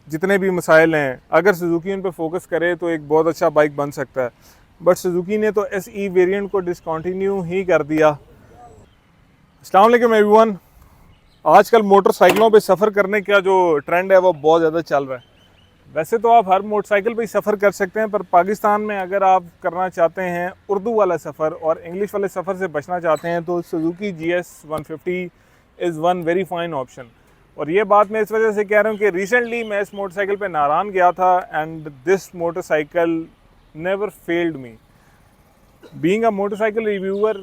जितने भी मसाइल हैं, अगर सुजुकी उन पर फोकस करे तो एक बहुत अच्छा बाइक बन सकता है। बट सुजुकी ने तो SE वेरिएंट को डिसकंटिन्यू ही कर दिया। अस्सलाम वालेकुम एवरीवन। आजकल मोटरसाइकिलों पे सफ़र करने का जो ट्रेंड है वो बहुत ज़्यादा चल रहा है। वैसे तो आप हर मोटरसाइकिल पे ही सफ़र कर सकते हैं, पर पाकिस्तान में अगर आप करना चाहते हैं उर्दू वाला सफ़र और इंग्लिश वाले सफ़र से बचना चाहते हैं तो Suzuki GS 150 is one very fine option. और ये बात मैं इस वजह से कह रहा हूँ कि रिसेंटली मैं इस मोटरसाइकिल पे नारान गया था and this motorcycle never failed me. Being a motorcycle reviewer,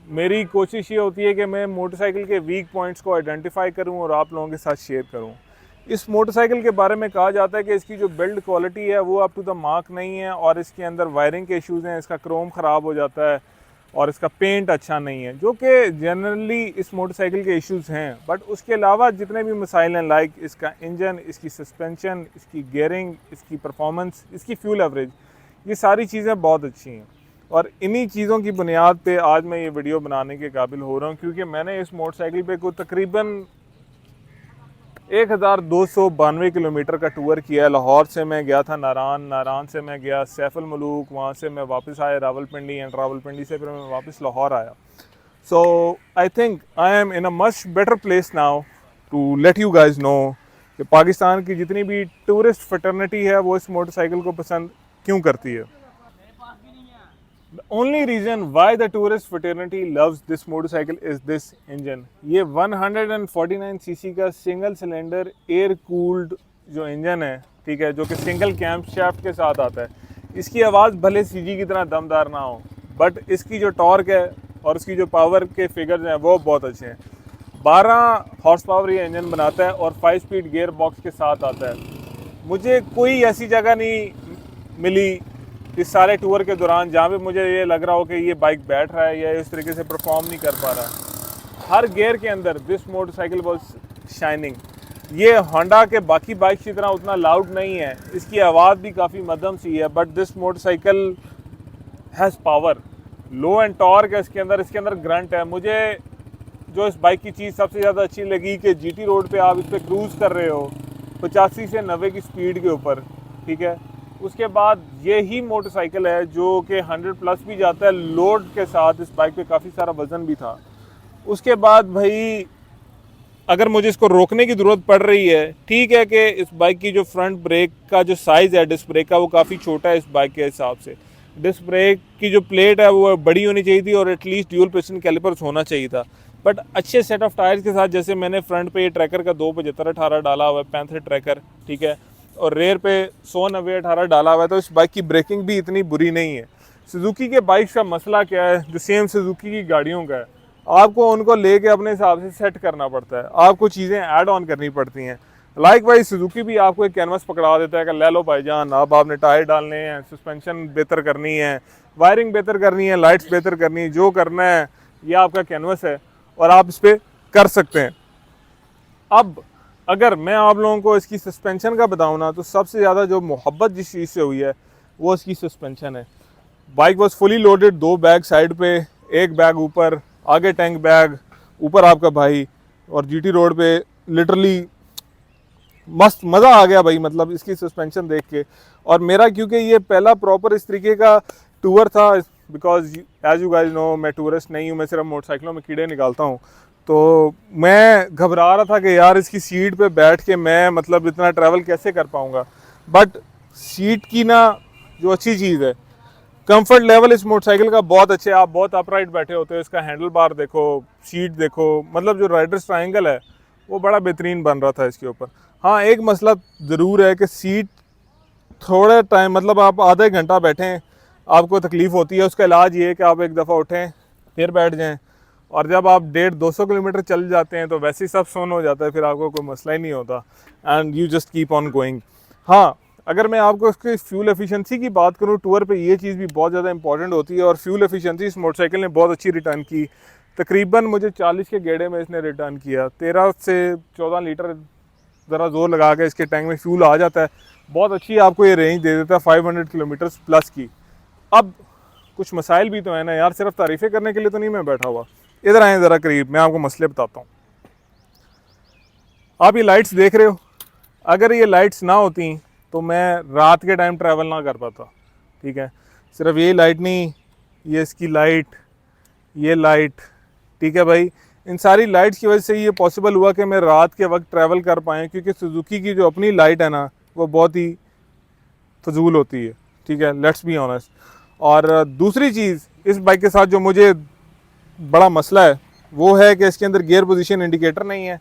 मेरी कोशिश ये होती है कि मैं मोटरसाइकिल के वीक पॉइंट्स को आइडेंटिफाई करूं और आप लोगों के साथ शेयर करूं। इस मोटरसाइकिल के बारे में कहा जाता है कि इसकी जो बिल्ड क्वालिटी है वो अप टू द मार्क नहीं है और इसके अंदर वायरिंग के इश्यूज़ हैं, इसका क्रोम ख़राब हो जाता है और इसका पेंट अच्छा नहीं है, जो कि जनरली इस मोटरसाइकिल के इश्यूज़ हैं। बट उसके अलावा जितने भी मसाइल हैं, लाइक इसका इंजन, इसकी सस्पेंशन, इसकी गियरिंग, इसकी परफॉर्मेंस, इसकी फ्यूल एवरेज, ये सारी चीज़ें बहुत अच्छी हैं। और इन्हीं चीज़ों की बुनियाद पे आज मैं ये वीडियो बनाने के काबिल हो रहा हूँ, क्योंकि मैंने इस मोटरसाइकिल पे को तकरीबन 1292 किलोमीटर का टूर किया है। लाहौर से मैं गया था नारान, नारान से मैं गया सैफुल मलूक, वहाँ से मैं वापस आया रावलपिंडी एंड रावलपिंडी से फिर मैं वापस लाहौर आया। So I think I am in a much better place now to let you guys know कि पाकिस्तान की जितनी भी टूरिस्ट फ्रेटर्निटी है वो इस मोटरसाइकिल को पसंद क्यों करती है। The only reason why the tourist fraternity loves this motorcycle is this engine। ये 149 सीसी का सिंगल सिलेंडर एयर कूल्ड जो इंजन है, ठीक है, जो कि सिंगल कैम्प शाफ्ट के साथ आता है। इसकी आवाज़ भले CG की तरह दमदार ना हो, बट इसकी जो टॉर्क है और उसकी जो पावर के फिगर्स हैं वो बहुत अच्छे हैं। 12 हॉर्स पावर ये इंजन बनाता है और 5 स्पीड गियर बॉक्स के साथ आता है। मुझे कोई ऐसी जगह नहीं मिली इस सारे टूर के दौरान जहाँ पे मुझे ये लग रहा हो कि ये बाइक बैठ रहा है या इस तरीके से परफॉर्म नहीं कर पा रहा। हर गियर के अंदर दिस मोटरसाइकिल वाज शाइनिंग। ये होंडा के बाकी बाइक्स की तरह उतना लाउड नहीं है, इसकी आवाज़ भी काफ़ी मध्यम सी है, but this motorcycle has power, low and torque है इसके अंदर ग्रंट है। मुझे जो इस बाइक की चीज़ सबसे ज़्यादा अच्छी लगी कि GT रोड पर आप इस पर क्रूज़ कर रहे हो 85 से 90 की स्पीड के ऊपर, ठीक है। उसके बाद ये ही मोटरसाइकिल है जो कि 100+ भी जाता है लोड के साथ। इस बाइक पे काफ़ी सारा वज़न भी था। उसके बाद भाई अगर मुझे इसको रोकने की ज़रूरत पड़ रही है, ठीक है कि इस बाइक की जो फ्रंट ब्रेक का जो साइज़ है डिस्क ब्रेक का वो काफ़ी छोटा है इस बाइक के हिसाब से। डिस्क ब्रेक की जो प्लेट है वो बड़ी होनी चाहिए थी और एटलीस्ट ड्यूल पिस्टन कैलिपर्स होना चाहिए था। बट अच्छे सेट ऑफ टायर्स के साथ, जैसे मैंने फ्रंट पे ट्रैकर का 275/18 डाला हुआ है, पैंथर ट्रैकर, ठीक है, और रेयर पे 100/90/18 डाला हुआ है, तो इस बाइक की ब्रेकिंग भी इतनी बुरी नहीं है। सुजुकी के बाइक का मसला क्या है, जो सेम सुजुकी की गाड़ियों का है, आपको उनको लेके अपने हिसाब से सेट करना पड़ता है, आपको चीज़ें ऐड ऑन करनी पड़ती हैं। लाइक वाइज सुजुकी भी आपको एक कैनवस पकड़ा देता है कि ले लो भाईजान, अब आपने टायर डालने हैं, सस्पेंशन बेहतर करनी है, वायरिंग बेहतर करनी है, लाइट्स बेहतर करनी है, जो करना है ये आपका कैनवस है और आप इस पर कर सकते हैं। अब अगर मैं आप लोगों को इसकी सस्पेंशन का बताऊं ना, तो सबसे ज़्यादा जो मोहब्बत जिस चीज़ से हुई है वो इसकी सस्पेंशन है। Bike was fully loaded, 2 bag side पे, 1 बैग ऊपर, आगे टैंक बैग, ऊपर आपका भाई, और GT रोड पे लिटरली मस्त मज़ा आ गया भाई, मतलब इसकी सस्पेंशन देख के। और मेरा क्योंकि ये पहला प्रॉपर इस तरीके का टूर था, because as you guys know मैं टूरिस्ट नहीं हूँ, मैं सिर्फ मोटरसाइकिलों में कीड़े निकालता हूँ, तो मैं घबरा रहा था कि यार इसकी सीट पे बैठ के मैं मतलब इतना ट्रैवल कैसे कर पाऊँगा। बट सीट की ना जो अच्छी चीज़ है, कंफर्ट लेवल इस मोटरसाइकिल का बहुत अच्छे है। आप बहुत अपराइट बैठे होते हो, इसका हैंडल बार देखो, सीट देखो, मतलब जो राइडर्स ट्रायंगल है वो बड़ा बेहतरीन बन रहा था इसके ऊपर। हाँ, एक मसला ज़रूर है कि सीट थोड़ा टाइम, मतलब आप आधा एक घंटा बैठें आपको तकलीफ़ होती है। उसका इलाज ये है कि आप एक दफ़ा उठें फिर बैठ जाएं, और जब आप 150-200 किलोमीटर चल जाते हैं तो वैसे ही सब सोन हो जाता है, फिर आपको कोई मसला ही नहीं होता and you just keep on going. हाँ, अगर मैं आपको इसके फ्यूल एफिशिएंसी की बात करूँ, टूर पे ये चीज़ भी बहुत ज़्यादा इंपॉर्टेंट होती है। और फ्यूल एफिशिएंसी इस मोटरसाइकिल ने बहुत अच्छी रिटर्न की। तकरीबन मुझे 40 के गेड़े में इसने रिटर्न किया। 13 से 14 लीटर ज़रा जोर लगा के इसके टैंक में फ्यूल आ जाता है। बहुत अच्छी आपको ये रेंज दे देता है 500 किलोमीटर प्लस की। अब कुछ मसाइल भी तो है ना यार, सिर्फ तारीफ़ें करने के लिए तो नहीं मैं बैठा हुआ। इधर आए ज़रा करीब, मैं आपको मसले बताता हूँ। आप ये लाइट्स देख रहे हो, अगर ये लाइट्स ना होती तो मैं रात के टाइम ट्रैवल ना कर पाता, ठीक है। सिर्फ ये लाइट नहीं, ये इसकी लाइट, ये लाइट, ठीक है भाई, इन सारी लाइट्स की वजह से ये पॉसिबल हुआ कि मैं रात के वक्त ट्रैवल कर पाएँ, क्योंकि सुजुकी की जो अपनी लाइट है ना वो बहुत ही फजूल होती है, ठीक है, लेट्स बी ऑनेस्ट। और दूसरी चीज़ इस बाइक के साथ जो मुझे बड़ा मसला है वो है कि इसके अंदर गियर पोजीशन इंडिकेटर नहीं है,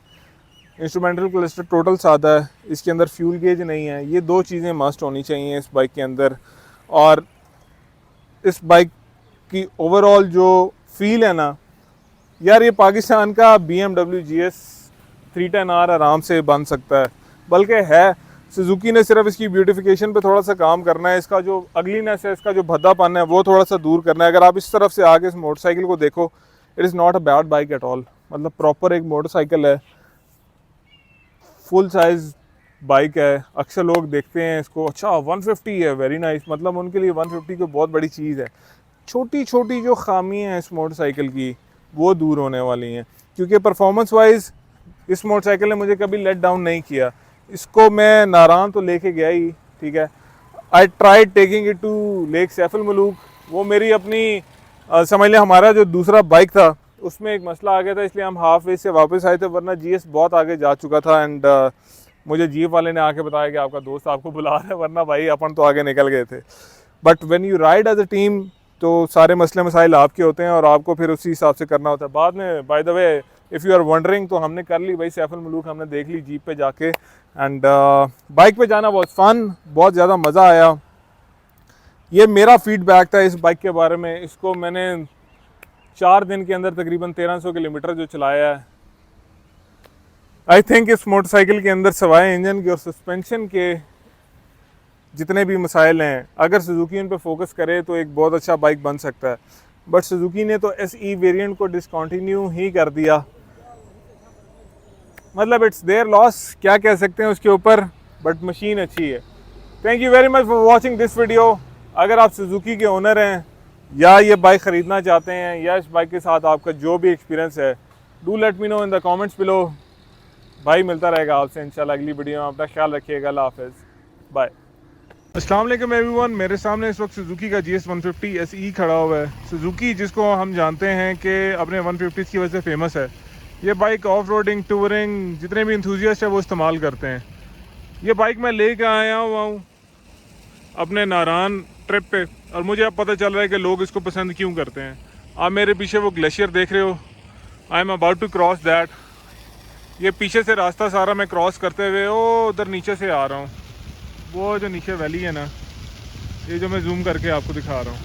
इंस्ट्रूमेंटल क्लस्टर टोटल सादा है, इसके अंदर फ्यूल गेज नहीं है। ये दो चीज़ें मस्ट होनी चाहिए इस बाइक के अंदर। और इस बाइक की ओवरऑल जो फील है ना यार, ये पाकिस्तान का BMW GS 310R आराम से बन सकता है, बल्कि है। सुजुकी ने सिर्फ इसकी ब्यूटिफिकेशन पे थोड़ा सा काम करना है, इसका जो अगलीनेस है, इसका जो भद्दापन है वो थोड़ा सा दूर करना है। अगर आप इस तरफ से आके इस मोटरसाइकिल को देखो, it is not a bad bike at all, मतलब प्रॉपर एक मोटरसाइकिल है, फुल साइज़ बाइक है। अक्सर लोग देखते हैं इसको, अच्छा 150 है, वेरी नाइस, मतलब उनके लिए 150 को बहुत बड़ी चीज़ है। छोटी छोटी जो खामियाँ हैं इस मोटरसाइकिल की वो दूर होने वाली हैं, क्योंकि परफॉर्मेंस वाइज इस मोटरसाइकिल ने मुझे कभी लेट डाउन नहीं किया। इसको मैं नारान तो लेके गया ही, ठीक है। I tried taking it to lake Saiful Muluk, वो मेरी अपनी समझ लें हमारा जो दूसरा बाइक था उसमें एक मसला आ गया था, इसलिए हम हाफ वे से वापस आए थे, वरना GS बहुत आगे जा चुका था। एंड मुझे जीप वाले ने आके बताया कि आपका दोस्त आपको बुला रहा है, वरना भाई अपन तो आगे निकल गए थे। But when you ride as a team तो सारे मसले मसाइल आपके होते हैं और आपको फिर उसी हिसाब से करना होता है। बाद में by the way if you are wondering, तो हमने कर ली भाई सैफुल मलूक, हमने देख ली जीप पे जाके। एंड बाइक पे जाना बहुत फ़न, बहुत ज़्यादा मज़ा आया। ये मेरा फीडबैक था इस बाइक के बारे में। इसको मैंने 4 दिन के अंदर तकरीबन 1300 किलोमीटर जो चलाया है। आई थिंक इस मोटरसाइकिल के अंदर सवाए इंजन के और सस्पेंशन के जितने भी मसाइल हैं, अगर सुजुकी उन पे फोकस करे तो एक बहुत अच्छा बाइक बन सकता है। बट सुजुकी ने तो SE वेरिएंट को डिसकंटिन्यू ही कर दिया, मतलब इट्स देयर लॉस, क्या कह सकते हैं उसके ऊपर। बट मशीन अच्छी है। Thank you very much for watching this video. अगर आप सुजुकी के ओनर हैं या ये बाइक ख़रीदना चाहते हैं या इस बाइक के साथ आपका जो भी एक्सपीरियंस है, do let me know in the comments below. भाई मिलता रहेगा आपसे इंशाल्लाह अगली वीडियो में। अपना ख्याल रखिएगा, अल्लाह हाफ़िज़, बाय। अस्सलाम वालेकुम एवरीवन, मेरे सामने इस वक्त सुजुकी का GS 150 SE खड़ा हुआ है। सुजुकी जिसको हम जानते हैं कि अपने 150 की वजह से फेमस है। ये बाइक ऑफ रोडिंग, टूरिंग, जितने भी इंथुजियास्ट है वो इस्तेमाल करते हैं। ये बाइक मैं लेकर आया हुआ हूँ अपने नारान ट्रिप पे, और मुझे अब पता चल रहा है कि लोग इसको पसंद क्यों करते हैं। आप मेरे पीछे वो ग्लेशियर देख रहे हो, I am about to cross that. ये पीछे से रास्ता सारा मैं क्रॉस करते हुए ओ उधर नीचे से आ रहा हूँ। वो जो नीचे वैली है ना, ये जो मैं जूम करके आपको दिखा रहा हूँ।